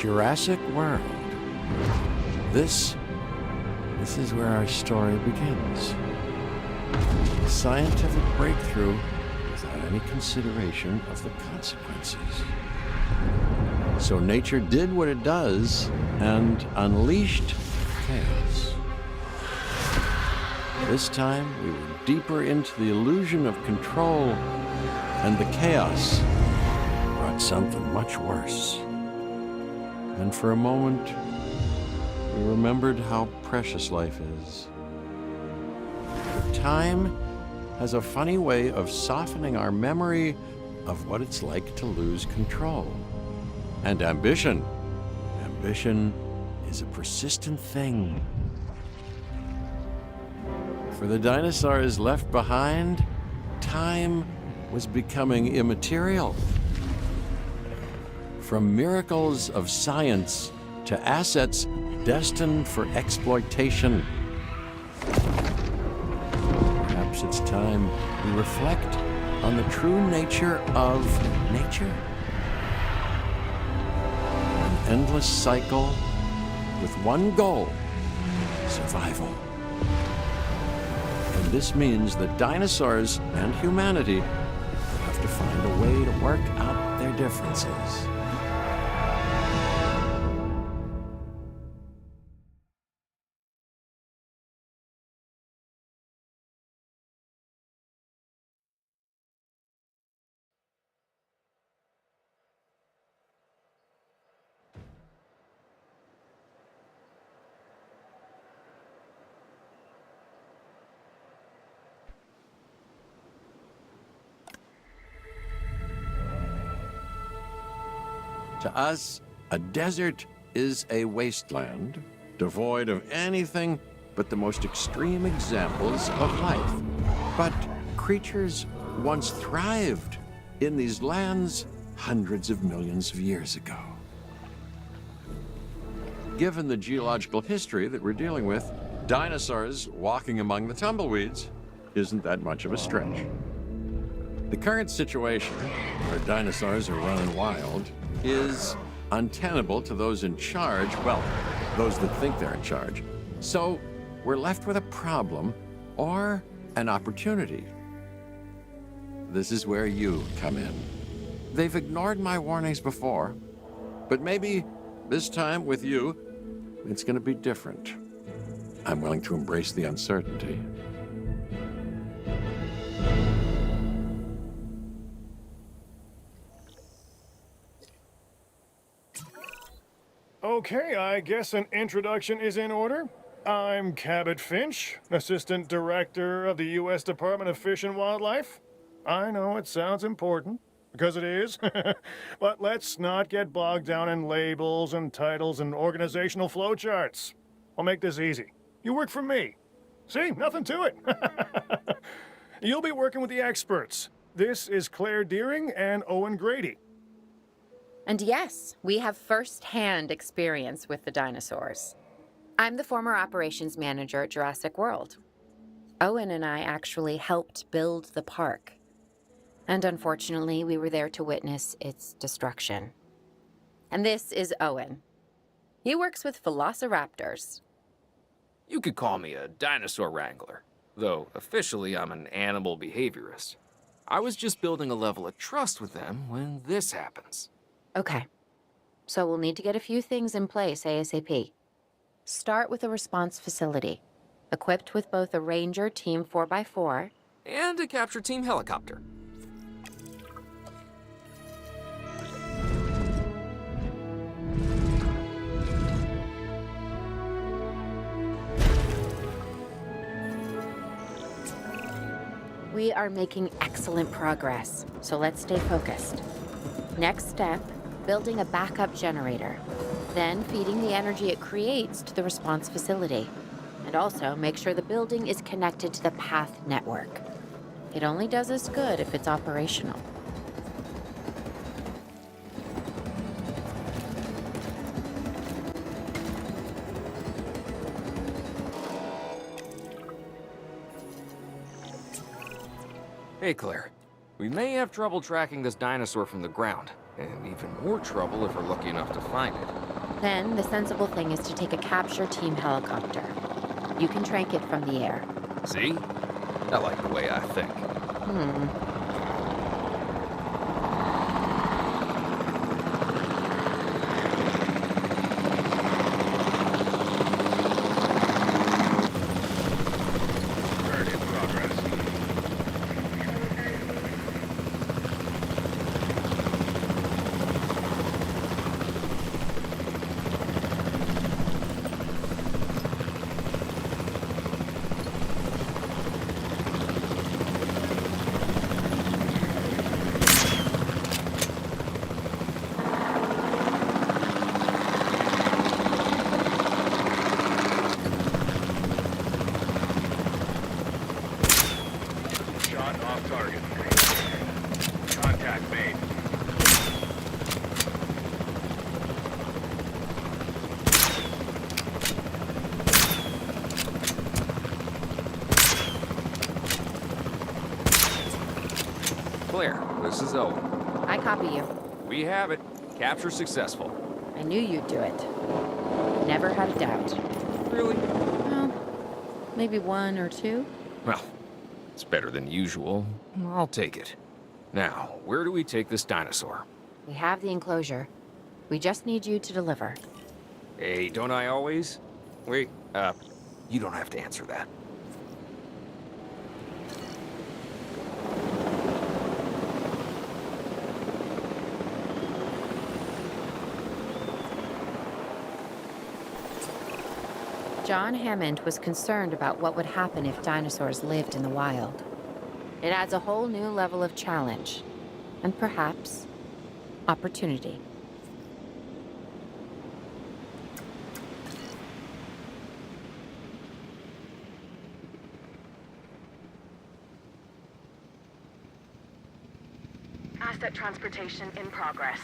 Jurassic World. This is where our story begins. A scientific breakthrough without any consideration of the consequences. So nature did what it does and unleashed chaos. This time, we were deeper into the illusion of control, and the chaos brought something much worse. And for a moment, we remembered how precious life is. But time has a funny way of softening our memory of what it's like to lose control. And ambition is a persistent thing. For the dinosaurs left behind, time was becoming immaterial. From miracles of science to assets destined for exploitation. Perhaps it's time we reflect on the true nature of nature. An endless cycle with one goal: survival. And this means that dinosaurs and humanity have to find a way to work out their differences. To us, a desert is a wasteland, devoid of anything but the most extreme examples of life. But creatures once thrived in these lands hundreds of millions of years ago. Given the geological history that we're dealing with, dinosaurs walking among the tumbleweeds isn't that much of a stretch. The current situation, where dinosaurs are running wild, is untenable to those in charge, well, those that think they're in charge. So we're left with a problem or an opportunity. This is where you come in. They've ignored my warnings before, but maybe this time with you, it's going to be different. I'm willing to embrace the uncertainty. Okay, I guess an introduction is in order. I'm Cabot Finch, Assistant Director of the U.S. Department of Fish and Wildlife. I know it sounds important, because it is, but let's not get bogged down in labels and titles and organizational flowcharts. I'll make this easy. You work for me. See, nothing to it. You'll be working with the experts. This is Claire Deering and Owen Grady. And yes, we have first-hand experience with the dinosaurs. I'm the former operations manager at Jurassic World. Owen and I actually helped build the park. And unfortunately, we were there to witness its destruction. And this is Owen. He works with velociraptors. You could call me a dinosaur wrangler, though officially I'm an animal behaviorist. I was just building a level of trust with them when this happens. Okay, so we'll need to get a few things in place ASAP. Start with a response facility, equipped with both a Ranger Team 4x4 and a capture team helicopter. We are making excellent progress, so let's stay focused. Next step, building a backup generator, then feeding the energy it creates to the response facility. And also make sure the building is connected to the path network. It only does us good if it's operational. Hey, Claire. We may have trouble tracking this dinosaur from the ground, and even more trouble if we're lucky enough to find it. Then the sensible thing is to take a capture team helicopter. You can trank it from the air. See? I like the way I think. Turn in progress. Shot off target. Contact made. Claire, this is Owen. I copy you. We have it. Capture successful. I knew you'd do it. Never had a doubt. Really? Well, maybe one or two. Well, it's better than usual. I'll take it. Now, where do we take this dinosaur? We have the enclosure. We just need you to deliver. Hey, don't I always? Wait, you don't have to answer that. John Hammond was concerned about what would happen if dinosaurs lived in the wild. It adds a whole new level of challenge, and perhaps opportunity. Asset transportation in progress.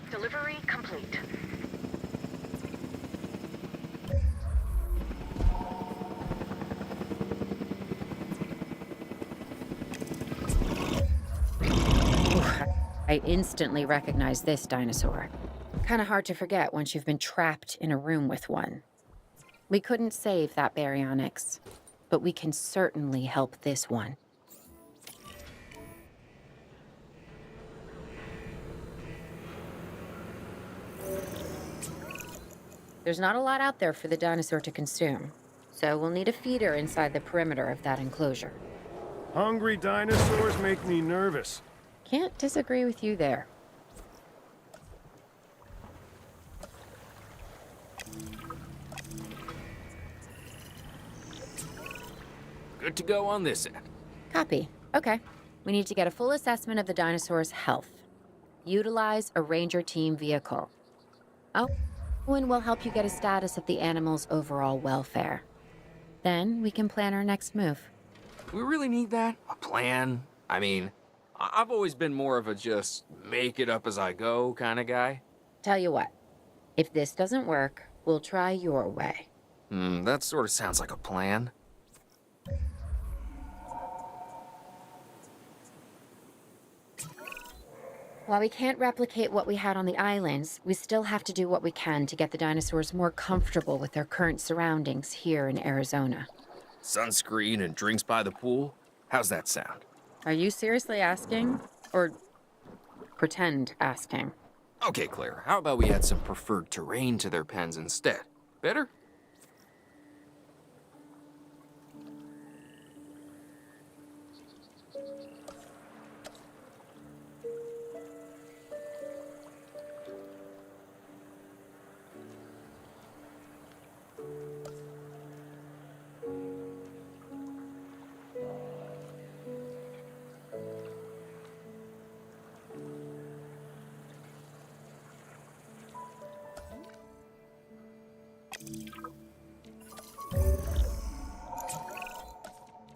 Delivery complete. I instantly recognize this dinosaur. Kind of hard to forget once you've been trapped in a room with one. We couldn't save that baryonyx, but we can certainly help this one. There's not a lot out there for the dinosaur to consume, so we'll need a feeder inside the perimeter of that enclosure. Hungry dinosaurs make me nervous. Can't disagree with you there. Good to go on this end. Copy. Okay. We need to get a full assessment of the dinosaur's health. Utilize a ranger team vehicle. Owen will help you get a status of the animal's overall welfare. Then we can plan our next move. We really need that? A plan? I mean, I've always been more of a just make it up as I go kind of guy. Tell you what, if this doesn't work, we'll try your way. That sort of sounds like a plan. While we can't replicate what we had on the islands, we still have to do what we can to get the dinosaurs more comfortable with their current surroundings here in Arizona. Sunscreen and drinks by the pool? How's that sound? Are you seriously asking? Or pretend asking? Okay, Claire, how about we add some preferred terrain to their pens instead? Better?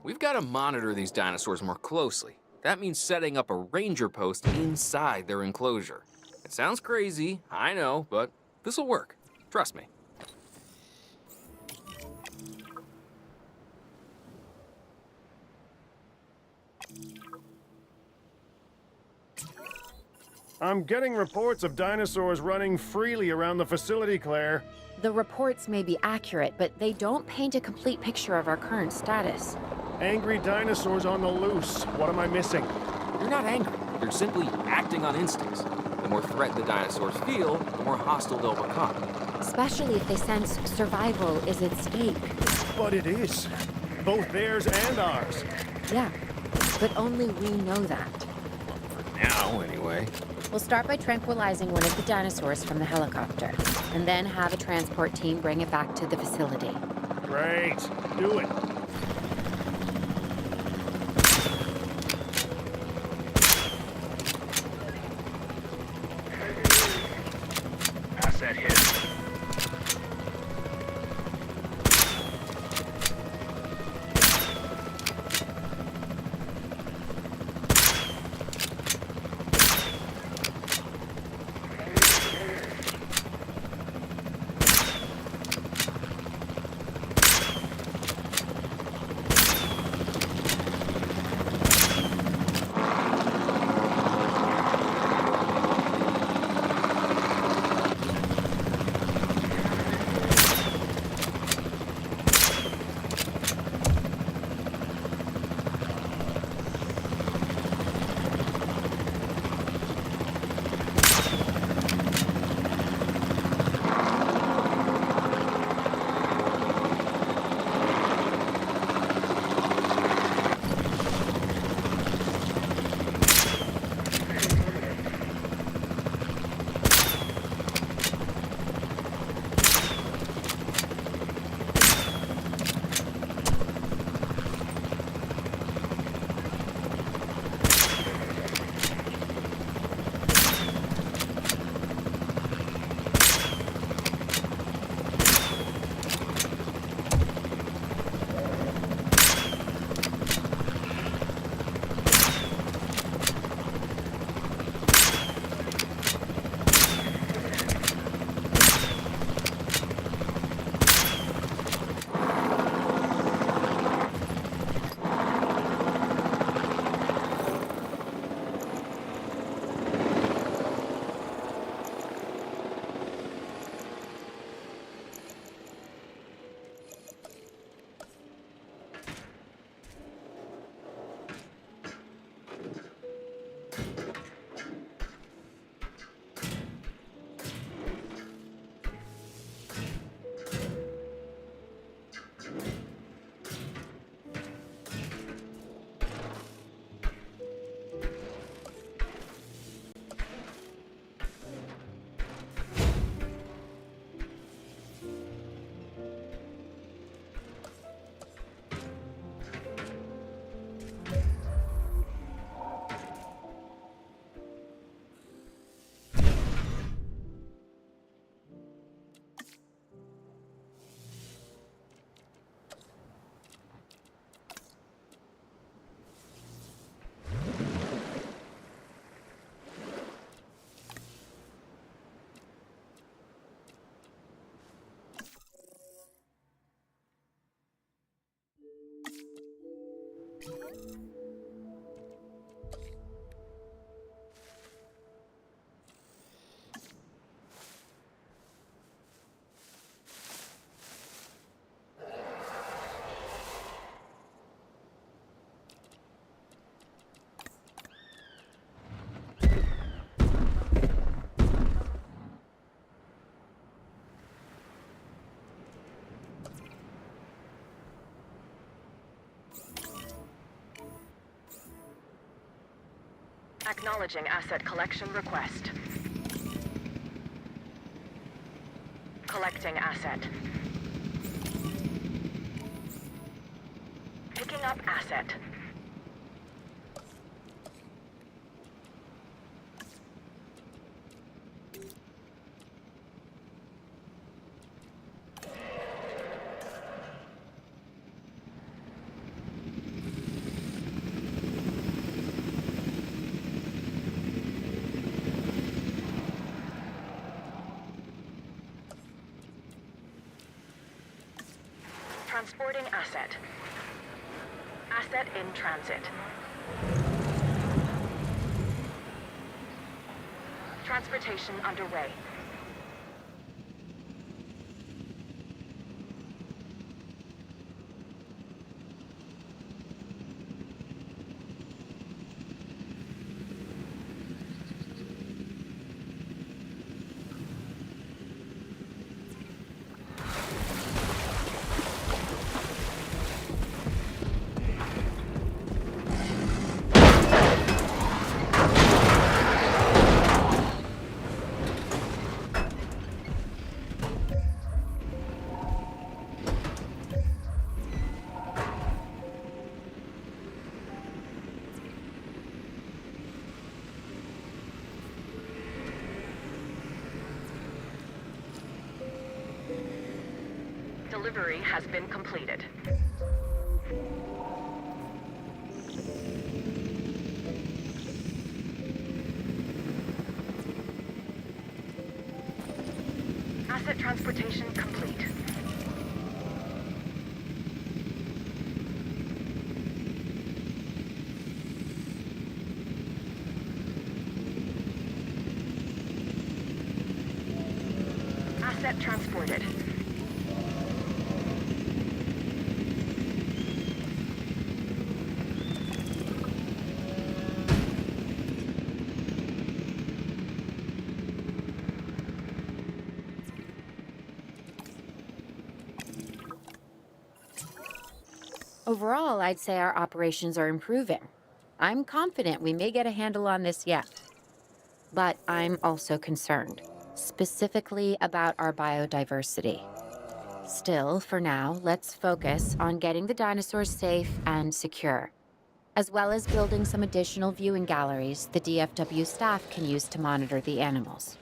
We've got to monitor these dinosaurs more closely. That means setting up a ranger post inside their enclosure. It sounds crazy, I know, but this'll work. Trust me. I'm getting reports of dinosaurs running freely around the facility, Claire. The reports may be accurate, but they don't paint a complete picture of our current status. Angry dinosaurs on the loose. What am I missing? You're not angry. You're simply acting on instincts. The more threat the dinosaurs feel, the more hostile they'll become. Especially if they sense survival is at stake. But it is. Both theirs and ours. Yeah, but only we know that. Now, anyway. We'll start by tranquilizing one of the dinosaurs from the helicopter, and then have a transport team bring it back to the facility. Great. Do it. Asset hit. Acknowledging asset collection request. Collecting asset. Picking up asset. Transporting asset. Asset in transit. Transportation underway. Delivery has been completed. Asset transportation complete. Asset transported. Overall, I'd say our operations are improving. I'm confident we may get a handle on this yet. But I'm also concerned, specifically about our biodiversity. Still, for now, let's focus on getting the dinosaurs safe and secure, as well as building some additional viewing galleries the DFW staff can use to monitor the animals.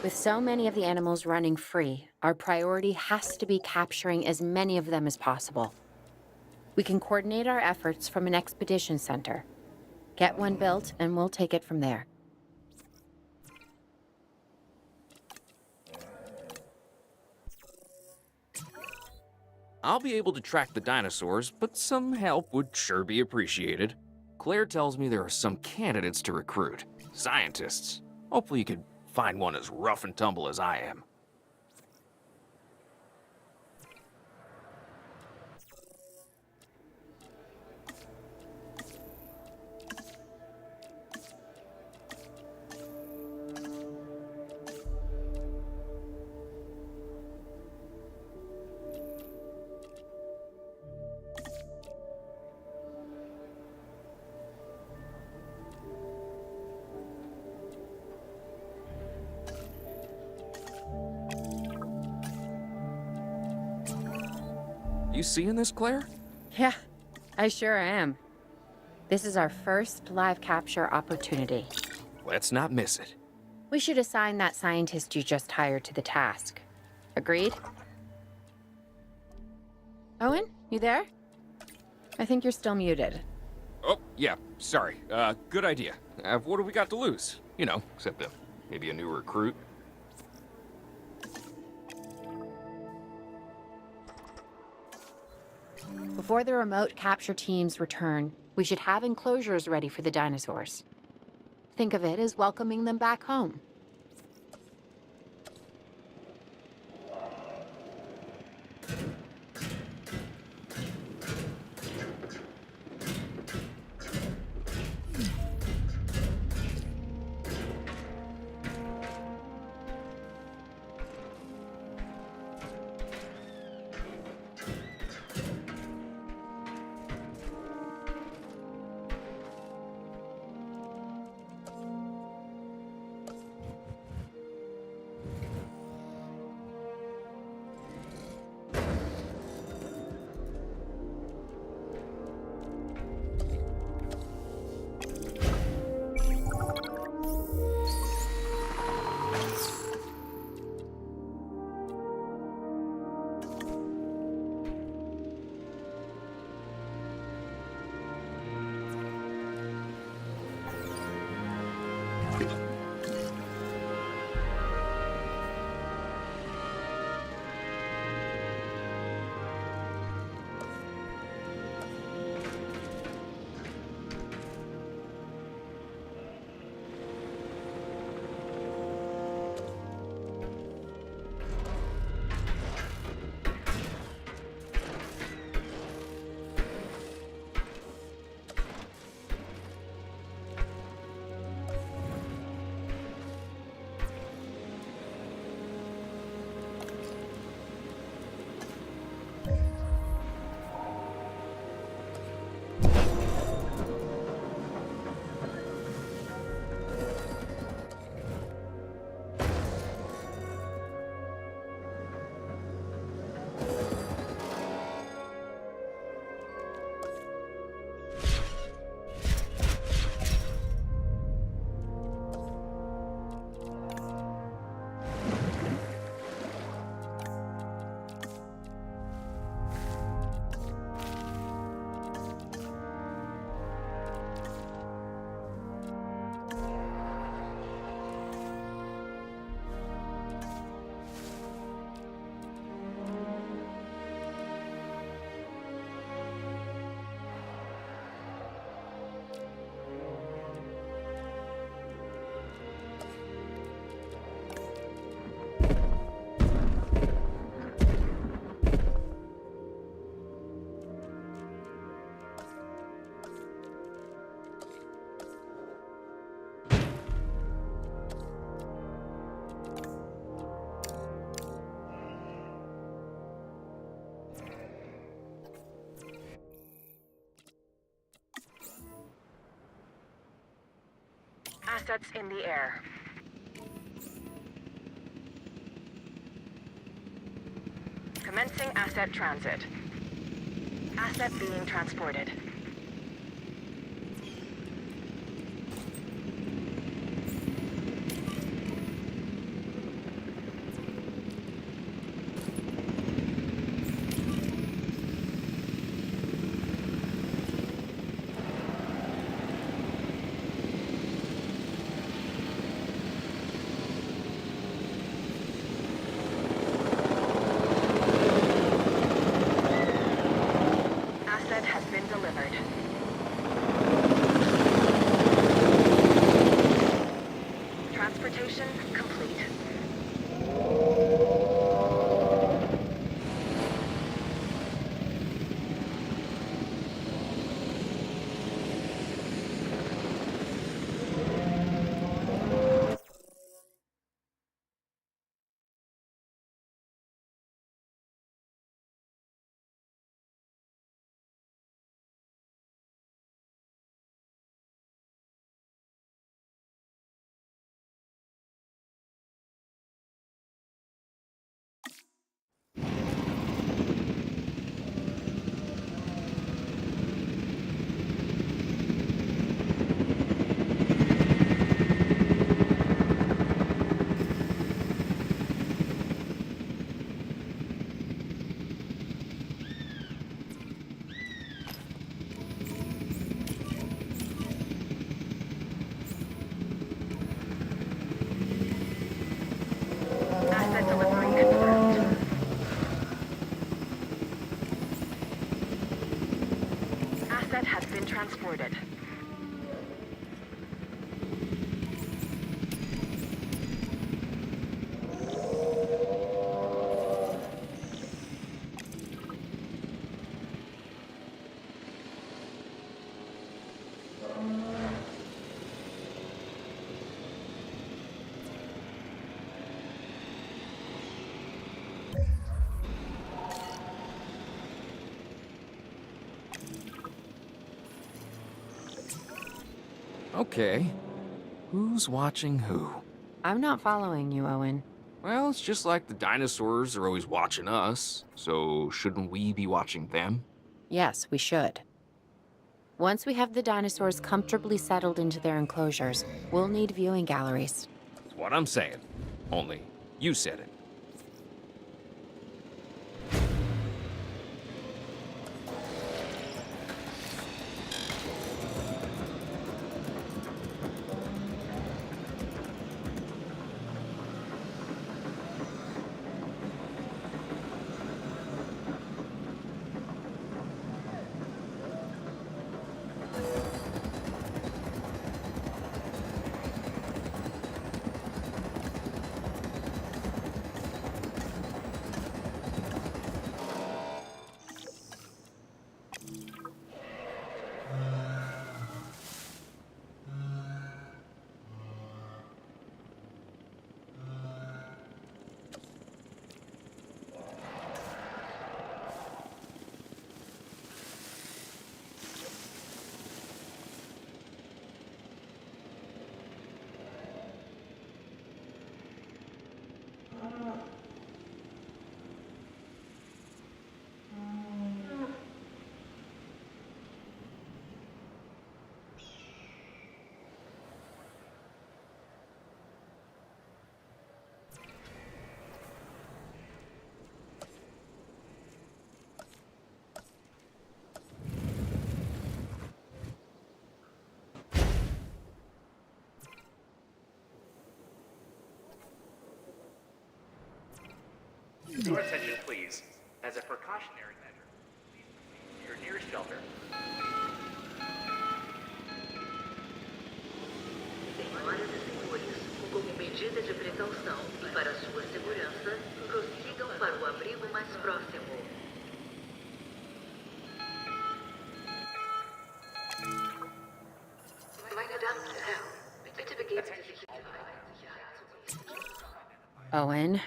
With so many of the animals running free, our priority has to be capturing as many of them as possible. We can coordinate our efforts from an expedition center. Get one built, and we'll take it from there. I'll be able to track the dinosaurs, but some help would sure be appreciated. Claire tells me there are some candidates to recruit. Scientists. Hopefully you could find one as rough and tumble as I am. You seeing this, Claire? Yeah, I sure am. This is our first live capture opportunity. Let's not miss it. We should assign that scientist you just hired to the task. Agreed? Owen, you there? I think you're still muted. Oh, yeah, sorry. Good idea. What do we got to lose? You know, except maybe a new recruit. Before the remote capture teams return, we should have enclosures ready for the dinosaurs. Think of it as welcoming them back home. Assets in the air. Commencing asset transit. Asset being transported. transported. Okay. Who's watching who? I'm not following you, Owen. Well, it's just like the dinosaurs are always watching us, so shouldn't we be watching them? Yes, we should. Once we have the dinosaurs comfortably settled into their enclosures, we'll need viewing galleries. That's what I'm saying. Only, you said it. Your attention, please. As a precautionary measure, please proceed to your nearest shelter. Senhoras e senhores, como medida de precaução e para sua segurança, prossigam para o abrigo mais próximo. Meine Damen und Herren, bitte begeben Sie sich in Owen,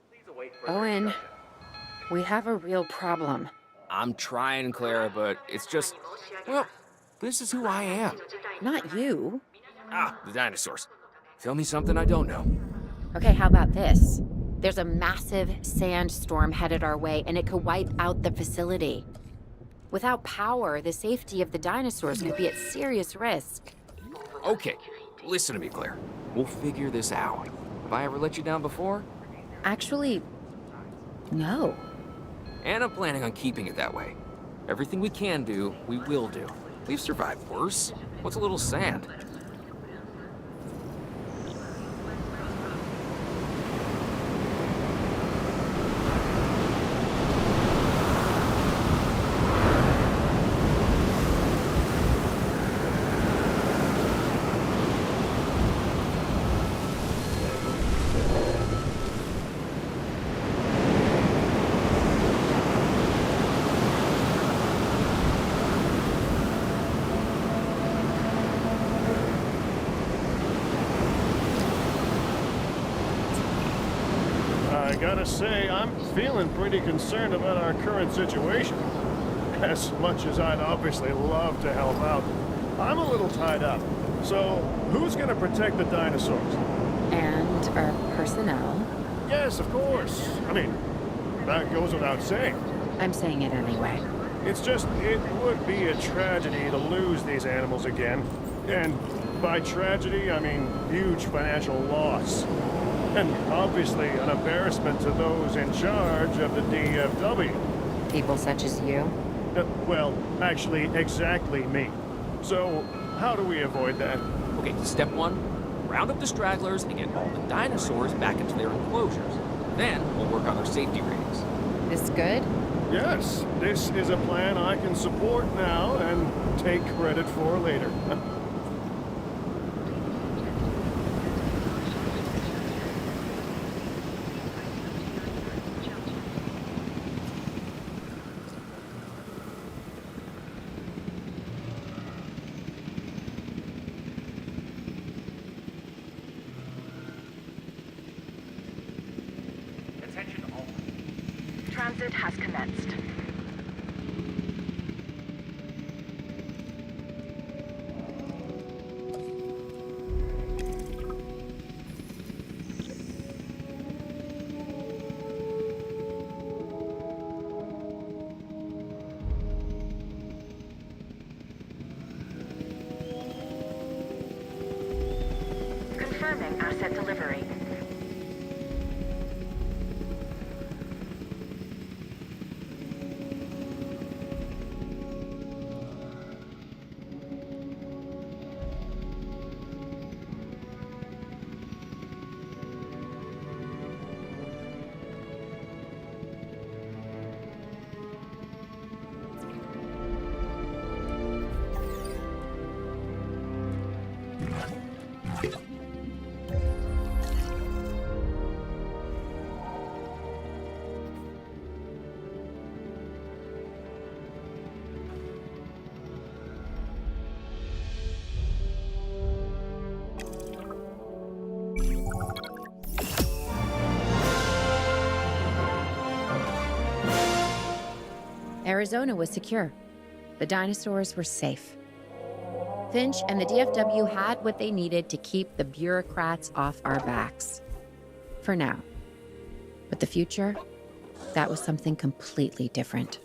Please await further Owen, instructions. we have a real problem. I'm trying, Clara, but it's just, well, this is who I am. Not you. Ah, the dinosaurs. Tell me something I don't know. Okay, how about this? There's a massive sandstorm headed our way, and it could wipe out the facility. Without power, the safety of the dinosaurs could be at serious risk. Okay, listen to me, Claire. We'll figure this out. Have I ever let you down before? Actually, no. And I'm planning on keeping it that way. Everything we can do, we will do. We've survived worse. What's a little sand? I gotta say, I'm feeling pretty concerned about our current situation. As much as I'd obviously love to help out, I'm a little tied up. So, who's gonna protect the dinosaurs? And our personnel. Yes, of course. I mean, that goes without saying. I'm saying it anyway. It's just, it would be a tragedy to lose these animals again. And by tragedy, I mean huge financial loss. And obviously an embarrassment to those in charge of the DFW. People such as you. Well, actually, exactly me. So, how do we avoid that? Okay, step one, round up the stragglers and get all the dinosaurs back into their enclosures. Then we'll work on their safety ratings. This good? Yes, this is a plan I can support now, and take credit for later. Attention all. Transit has commenced. Confirming asset delivery. Arizona was secure. The dinosaurs were safe. Finch and the DFW had what they needed to keep the bureaucrats off our backs. For now. But the future, that was something completely different.